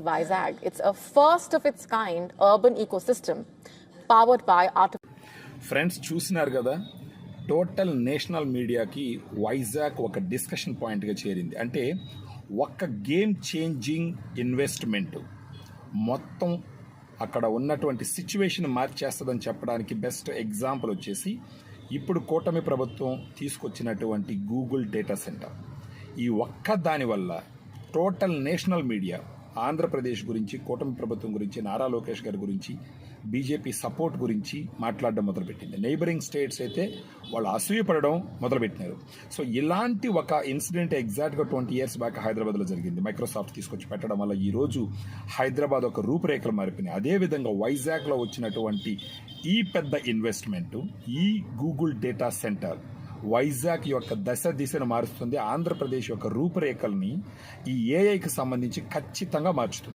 Vizag. It's a first of its kind urban ecosystem powered by artificial. Friends చూసినారు కదా, total national మీడియాకి వైజాగ్ ఒక discussion పాయింట్గా చేరింది. అంటే ఒక్క గేమ్ చేంజింగ్ ఇన్వెస్ట్మెంట్ మొత్తం అక్కడ ఉన్నటువంటి సిచ్యువేషన్ మార్చేస్తుందని చెప్పడానికి బెస్ట్ ఎగ్జాంపుల్ వచ్చేసి ఇప్పుడు కూటమి ప్రభుత్వం తీసుకొచ్చినటువంటి గూగుల్ డేటా సెంటర్. ఈ ఒక్క దానివల్ల టోటల్ నేషనల్ మీడియా ఆంధ్రప్రదేశ్ గురించి, కూటమి ప్రభుత్వం గురించి, నారా లోకేష్ గారి గురించి, బీజేపీ సపోర్ట్ గురించి మాట్లాడడం మొదలుపెట్టింది. నైబరింగ్ స్టేట్స్ అయితే వాళ్ళు అసూయపడడం మొదలుపెట్టినారు. సో ఇలాంటి ఒక ఇన్సిడెంట్ ఎగ్జాక్ట్గా 20 years బ్యాక్ హైదరాబాద్లో జరిగింది. మైక్రోసాఫ్ట్ తీసుకొచ్చి పెట్టడం వల్ల ఈరోజు హైదరాబాద్ ఒక రూపురేఖలు మారిపోయినాయి. అదేవిధంగా వైజాగ్లో వచ్చినటువంటి ఈ పెద్ద ఇన్వెస్ట్మెంట్, ఈ గూగుల్ డేటా సెంటర్ వైజాగ్ యొక్క దిశను మారుస్తుంది. ఆంధ్రప్రదేశ్ యొక్క రూపురేఖల్ని ఈ ఏఐకి సంబంధించి ఖచ్చితంగా మార్చుతుంది.